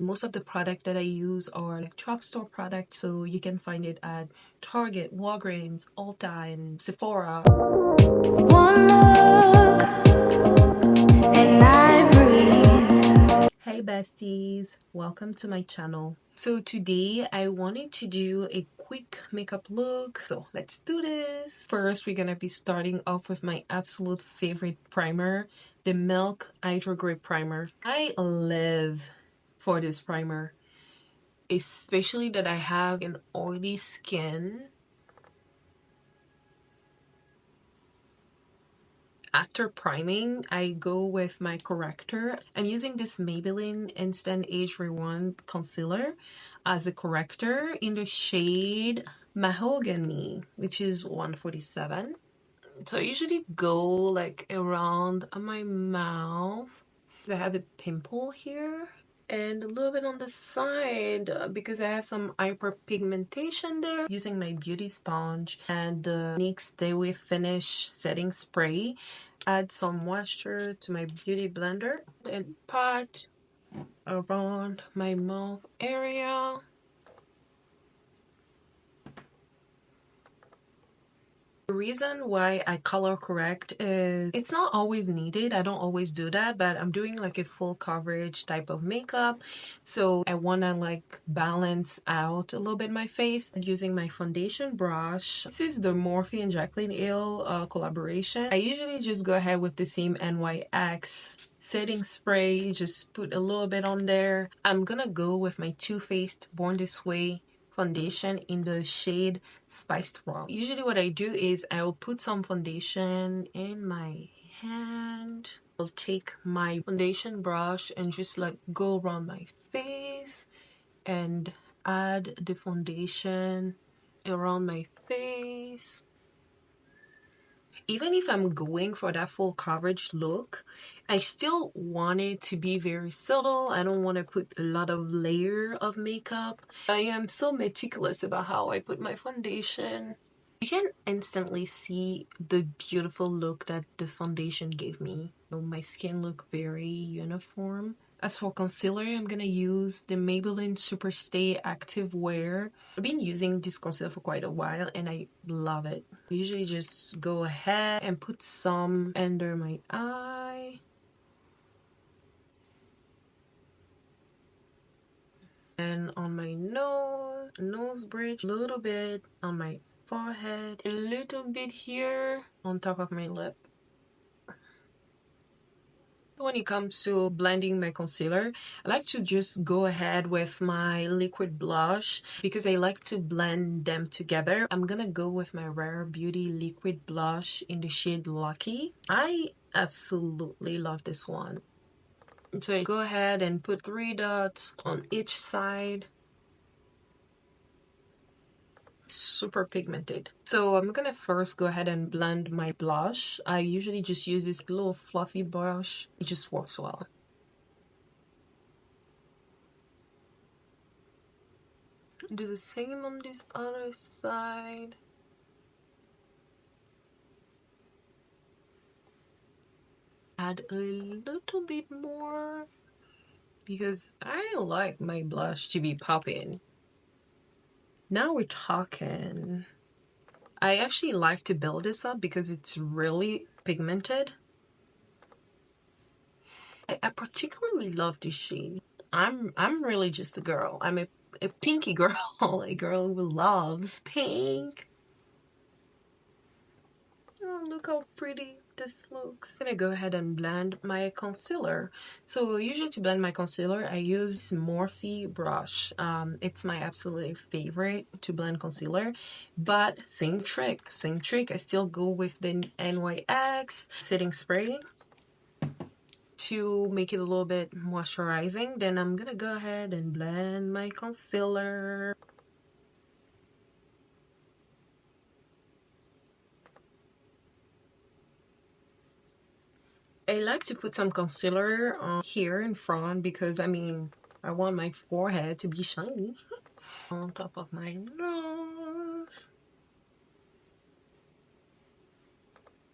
Most of the product that I use are like drugstore products, so you can find it at Target, Walgreens, Ulta, and Sephora. One look and I breathe. Hey besties, welcome to my channel. So today I wanted to do a quick makeup look, so let's do this. First, we're gonna be starting off with my absolute favorite primer, the Milk Hydro Grey Primer. I live for this primer, especially that I have an oily skin. After priming, I go with my corrector. I'm using this Maybelline Instant Age Rewind Concealer as a corrector in the shade Mahogany, which is 147. So I usually go like around my mouth. I have a pimple here and a little bit on the side because I have some hyperpigmentation there. Using my beauty sponge and the NYX Stay With Finish setting spray, add some moisture to my beauty blender and pat around my mouth area. The reason why I color correct is it's not always needed. I don't always do that, but I'm doing like a full coverage type of makeup, so I want to like balance out a little bit my face. Using my foundation brush, this is the Morphe and Jaclyn Hill collaboration. I usually just go ahead with the same NYX setting spray, just put a little bit on there. I'm gonna go with my Too Faced Born This Way foundation in the shade Spiced Rum. Usually what I do is I'll put some foundation in my hand. I'll take my foundation brush and just like go around my face and add the foundation around my face. Even if I'm going for that full coverage look, I still want it to be very subtle. I don't want to put a lot of layer of makeup. I am so meticulous about how I put my foundation. You can instantly see the beautiful look that the foundation gave me. My skin looked very uniform. As for concealer, I'm gonna use the Maybelline Superstay Active Wear. I've been using this concealer for quite a while and I love it. I usually just go ahead and put some under my eye. And on my nose bridge, a little bit on my forehead, a little bit here on top of my lip. When it comes to blending my concealer, I like to just go ahead with my liquid blush because I like to blend them together. I'm gonna go with my Rare Beauty liquid blush in the shade Lucky. I absolutely love this one. So I go ahead and put 3 dots on each side. Super pigmented. So I'm gonna first go ahead and blend my blush. I usually just use this little fluffy brush. It just works well. Do the same on this other side. Add a little bit more because I like my blush to be popping. Now we're talking. I actually like to build this up because it's really pigmented. I particularly love this shade. I'm really just a girl. I'm a pinky girl, a girl who loves pink. Oh, look how pretty this looks. I'm gonna go ahead and blend my concealer. So usually to blend my concealer, I use Morphe brush. It's my absolute favorite to blend concealer, but same trick. I still go with the NYX setting spray to make it a little bit moisturizing. Then I'm gonna go ahead and blend my concealer. I like to put some concealer here in front because I mean I want my forehead to be shiny. On top of my nose.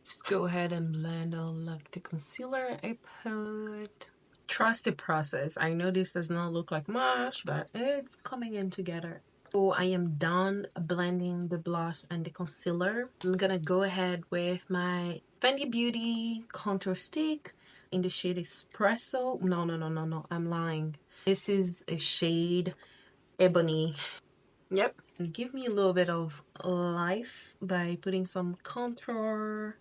Just go ahead and blend all like the concealer I put. Trust the process. I know this does not look like much, but it's coming in together. So I am done blending the blush and the concealer. I'm gonna go ahead with my Fenty Beauty contour stick in the shade Espresso. No, I'm lying. This is a shade Ebony. Yep. Give me a little bit of life by putting some contour.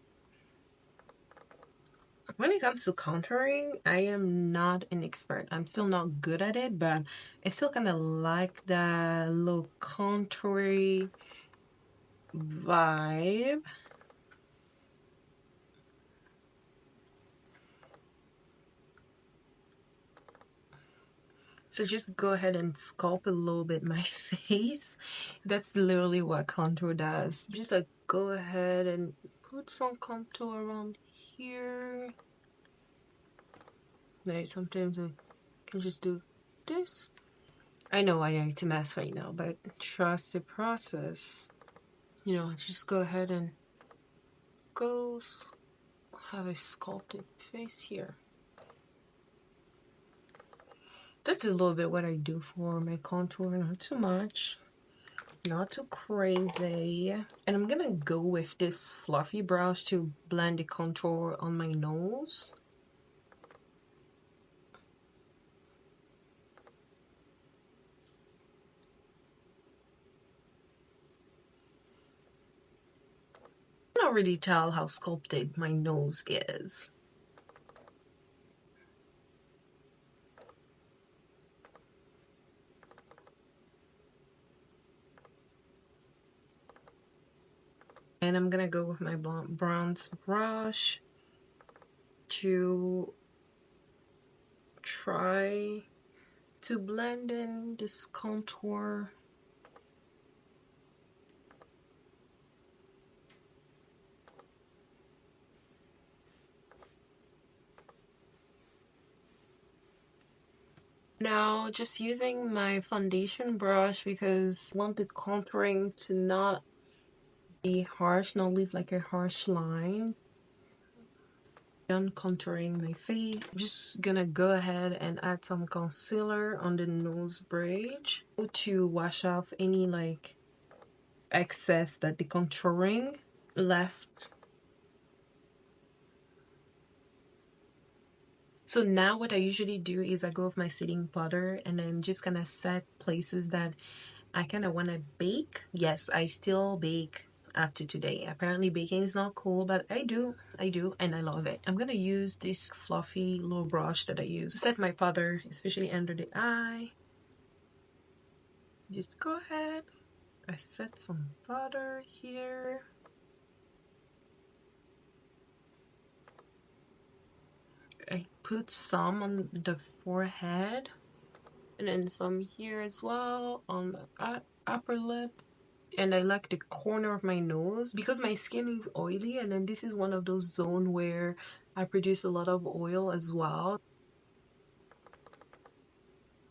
When it comes to contouring, I am not an expert. I'm still not good at it, but I still kind of like the little contoury vibe. So just go ahead and sculpt a little bit my face. That's literally what contour does. Just like go ahead and put some contour around here. Like sometimes I can just do this. I know I need to mess right now, but trust the process. You know, just go ahead and go have a sculpted face here. That's a little bit what I do for my contour, not too much, not too crazy. And I'm gonna go with this fluffy brush to blend the contour on my nose. I can't really tell how sculpted my nose is. And I'm gonna go with my bronze brush to try to blend in this contour. Now just using my foundation brush because I want the contouring to not be harsh, not leave like a harsh line. Done contouring my face. I'm just gonna go ahead and add some concealer on the nose bridge to wash off any like excess that the contouring left. So now what I usually do is I go with my setting powder and then just kind of set places that I kind of want to bake. Yes, I still bake up to today. Apparently baking is not cool, but I do, and I love it. I'm gonna use this fluffy little brush that I use to set my powder, especially under the eye. Just go ahead. I set some powder here. I put some on the forehead and then some here as well on the upper lip. And I like the corner of my nose because my skin is oily, and then this is one of those zones where I produce a lot of oil as well.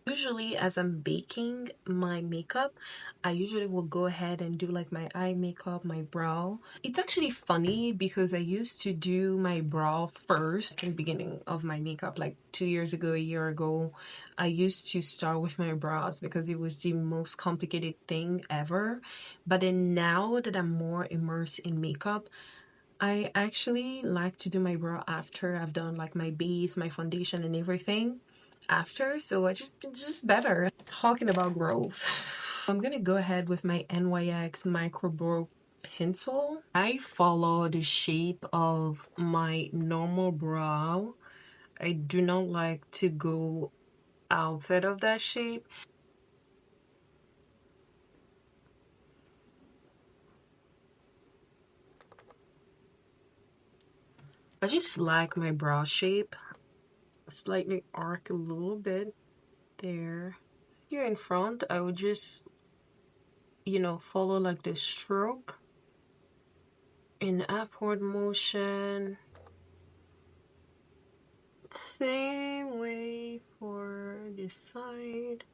Usually as I'm baking my makeup, I usually will go ahead and do like my eye makeup, my brow. It's actually funny because I used to do my brow first in the beginning of my makeup, like 2 years ago, a year ago. I used to start with my brows because it was the most complicated thing ever. But then now that I'm more immersed in makeup, I actually like to do my brow after I've done like my base, my foundation and everything after, so it's just better. Talking about growth, I'm gonna go ahead with my NYX micro brow pencil. I follow the shape of my normal brow. I do not like to go outside of that shape. I just like my brow shape slightly arc a little bit there. Here in front I would just, you know, follow like the stroke in upward motion. Same way for this side.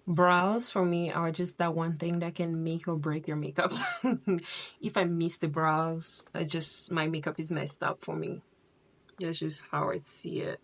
Brows for me are just that one thing that can make or break your makeup. If I miss the brows, my makeup is messed up for me. That's just how I see it.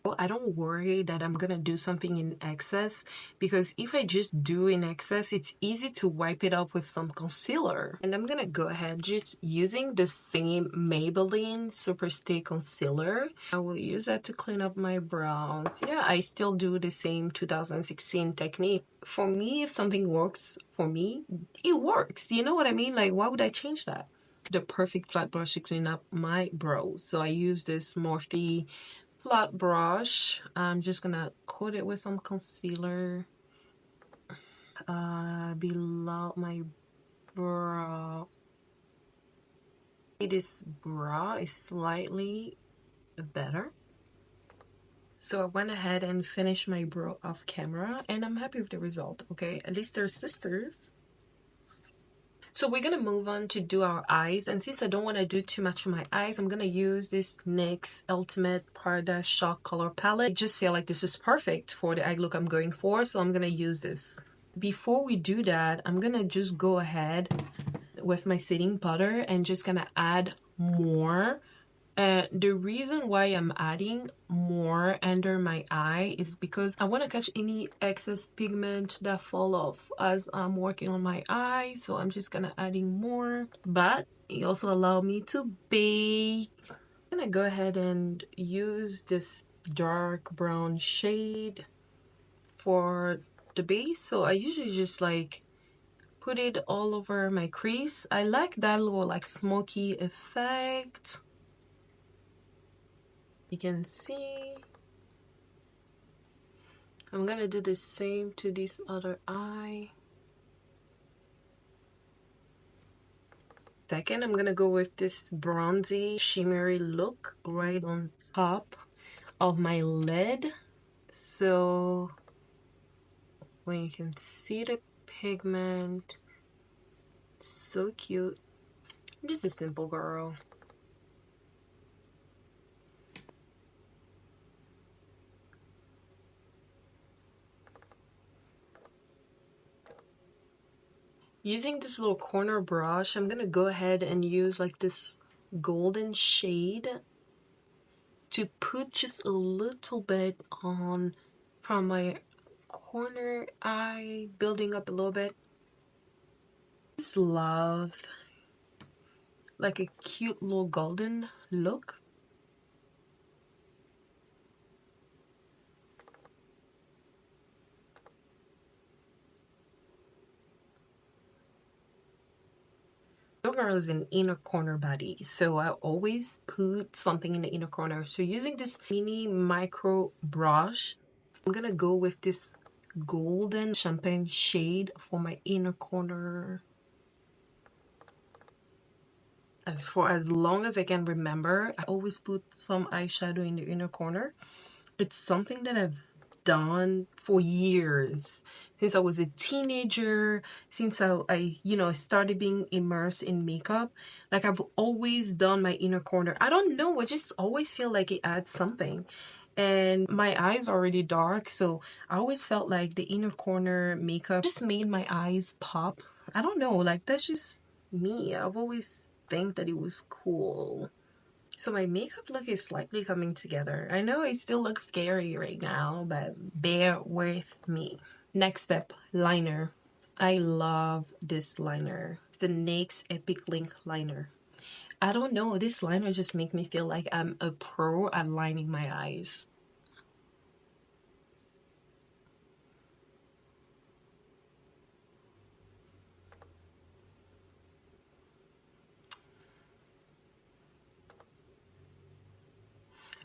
Well, I don't worry that I'm gonna do something in excess, because if I just do in excess, it's easy to wipe it off with some concealer. And I'm gonna go ahead just using the same Maybelline Super Stay Concealer. I will use that to clean up my brows. Yeah, I still do the same 2016 technique. For me, if something works for me, it works. You know what I mean? Like, why would I change that? The perfect flat brush to clean up my brows. So I use this Morphe flat brush. I'm just gonna coat it with some concealer below my brow. This brow is slightly better. So I went ahead and finished my brow off camera, and I'm happy with the result. Okay, at least they're sisters. So we're gonna move on to do our eyes, and since I don't want to do too much on my eyes, I'm gonna use this NYX Ultimate Paradise Shock Color Palette. I just feel like this is perfect for the eye look I'm going for, so I'm gonna use this. Before we do that, I'm gonna just go ahead with my setting powder and just gonna add more. The reason why I'm adding more under my eye is because I want to catch any excess pigment that fall off as I'm working on my eye. So I'm just gonna adding more, but it also allow me to bake. I'm gonna go ahead and use this dark brown shade for the base. So I usually just like put it all over my crease. I like that little like smoky effect. You can see I'm gonna do the same to this other eye. Second, I'm gonna go with this bronzy shimmery look right on top of my lid, so when you can see the pigment, it's so cute. I'm just a simple girl. Using this little corner brush, I'm gonna go ahead and use like this golden shade to put just a little bit on from my corner eye, building up a little bit. Just love like a cute little golden look. Girl is an inner corner body, so I always put something in the inner corner. So using this mini micro brush, I'm gonna go with this golden champagne shade for my inner corner. As long as I can remember, I always put some eyeshadow in the inner corner. It's something that I've done for years, since I was a teenager, since I started being immersed in makeup. Like, I've always done my inner corner. I don't know, I just always feel like it adds something. And my eyes are already dark, so I always felt like the inner corner makeup just made my eyes pop. I don't know, like, that's just me. I've always think that it was cool. So my makeup look is slightly coming together. I know it still looks scary right now, but bear with me. Next step, liner. I love this liner. It's the NYX Epic Link liner. I don't know, this liner just makes me feel like I'm a pro at lining my eyes.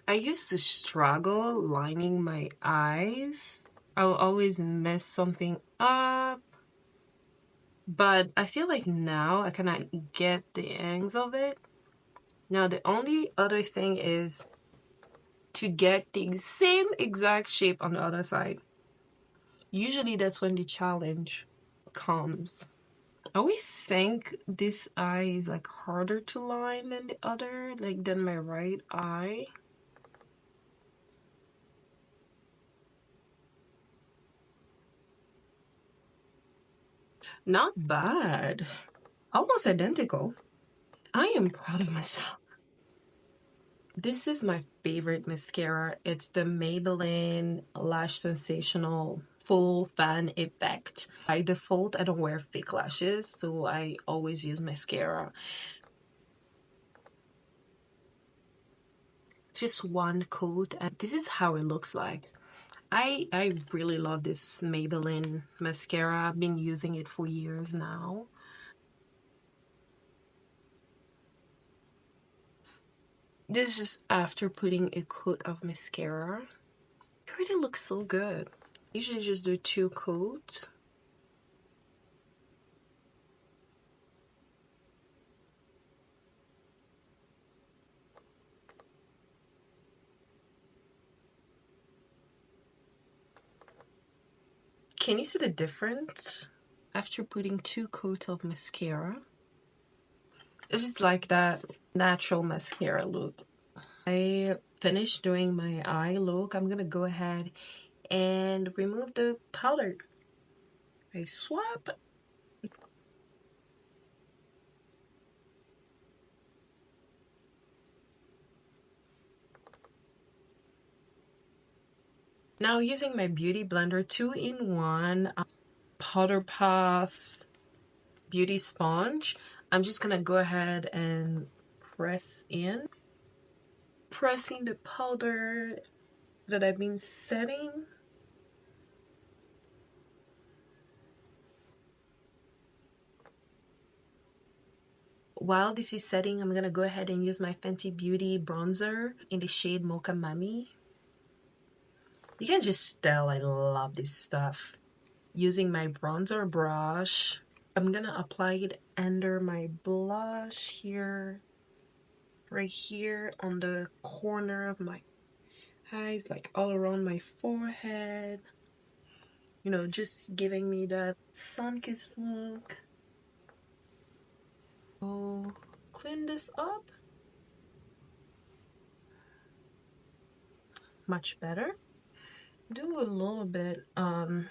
I used to struggle lining my eyes. I will always mess something up. But I feel like now I cannot get the hangs of it. Now the only other thing is to get the same exact shape on the other side. Usually that's when the challenge comes. I always think this eye is like harder to line than the other, like than my right eye. Not bad. Almost identical. I am proud of myself. This is my favorite mascara. It's the Maybelline Lash Sensational Full Fan Effect. By default, I don't wear fake lashes, so I always use mascara. Just one coat, and this is how it looks like. I really love this Maybelline mascara. I've been using it for years now. This is just after putting a coat of mascara. It really looks so good. Usually just do two coats. Can you see the difference after putting two coats of mascara? It's just like that natural mascara look. I finished doing my eye look. I'm gonna go ahead and remove the powder. I swap. Now using my Beauty Blender 2-in-1 Powder Puff Beauty Sponge, I'm just gonna go ahead and press in. Pressing the powder that I've been setting. While this is setting, I'm gonna go ahead and use my Fenty Beauty bronzer in the shade Mocha Mami. You can just tell I love this stuff. Using my bronzer brush, I'm gonna apply it under my blush here, right here on the corner of my eyes, like all around my forehead. You know, just giving me that sun-kissed look. Oh, clean this up. Much better. Do a little bit on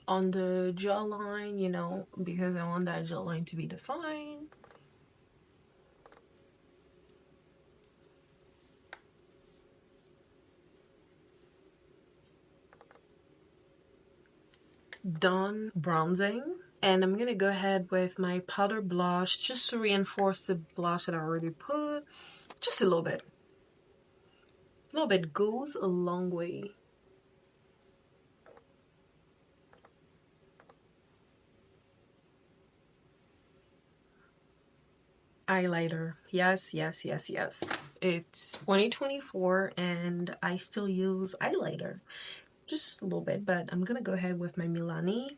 the jawline, you know, because I want that jawline to be defined. Done bronzing, and I'm gonna go ahead with my powder blush just to reinforce the blush that I already put. Just a little bit. A little bit goes a long way. Highlighter. Yes, yes, yes, yes. It's 2024 and I still use highlighter. Just a little bit, but I'm gonna go ahead with my Milani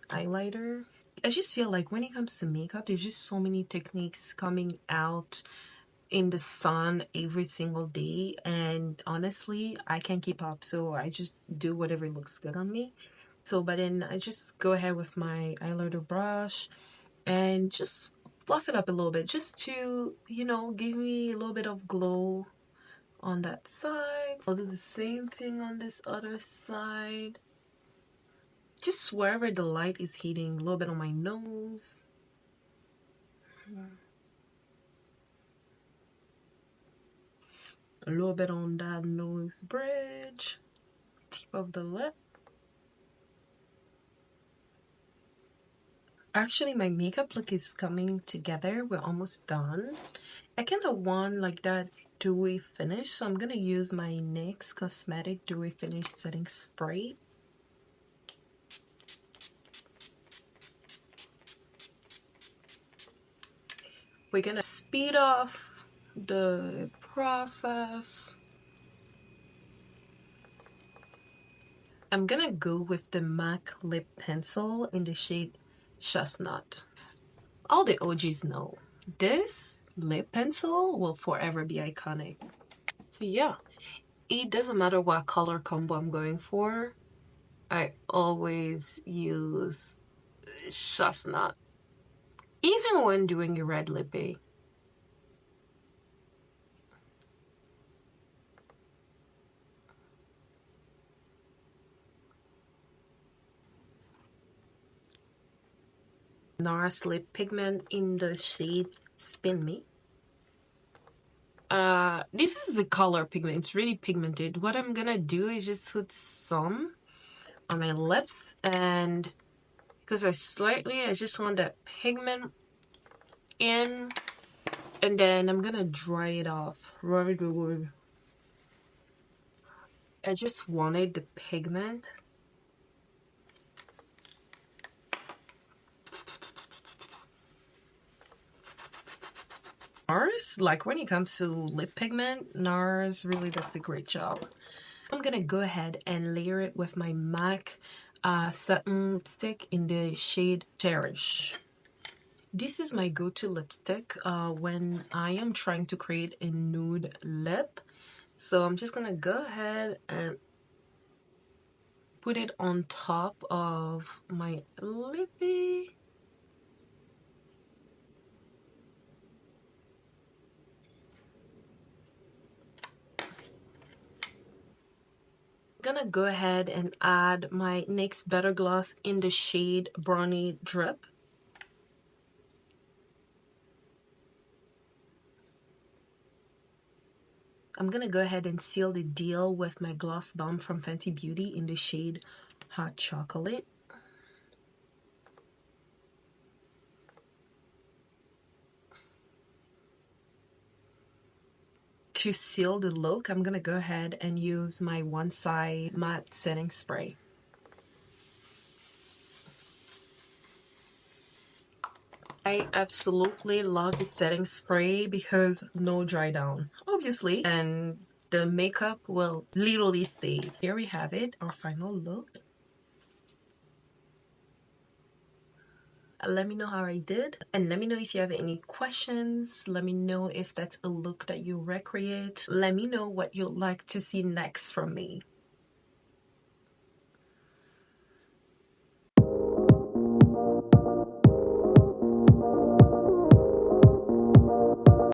highlighter. I just feel like when it comes to makeup, there's just so many techniques coming out in the sun every single day, and honestly I can't keep up, so I just do whatever looks good on me. So but then I just go ahead with my highlighter brush and just fluff it up a little bit just to, you know, give me a little bit of glow on that side. I'll do the same thing on this other side, just wherever the light is hitting. A little bit on my nose, a little bit on that nose bridge, tip of the lip. Actually, my makeup look is coming together. We're almost done. I kind of want like that dewy finish, so I'm gonna use my NYX Cosmetic Dewy Finish Setting Spray. We're gonna speed off the process. I'm gonna go with the MAC lip pencil in the shade Chestnut. All the OGs know this lip pencil will forever be iconic. So yeah, it doesn't matter what color combo I'm going for, I always use Chestnut, even when doing a red lippy. NARS lip pigment in the shade Spin Me. This is a color pigment. It's really pigmented. What I'm gonna do is just put some on my lips, and because I just want that pigment in, and then I'm gonna dry it off. I just wanted the pigment. NARS, like when it comes to lip pigment, NARS really does a great job. I'm gonna go ahead and layer it with my MAC satin lipstick in the shade Cherish. This is my go-to lipstick when I am trying to create a nude lip. So I'm just gonna go ahead and put it on top of my lippy. Gonna go ahead and add my NYX Better Gloss in the shade Brownie Drip. I'm gonna go ahead and seal the deal with my gloss bomb from Fenty Beauty in the shade Hot Chocolate. To seal the look, I'm gonna go ahead and use my One Side matte setting spray. I absolutely love the setting spray because no dry down, obviously, and the makeup will literally stay. Here we have it, our final look. Let me know how I did, and let me know if you have any questions. Let me know if that's a look that you recreate. Let me know what you'd like to see next from me.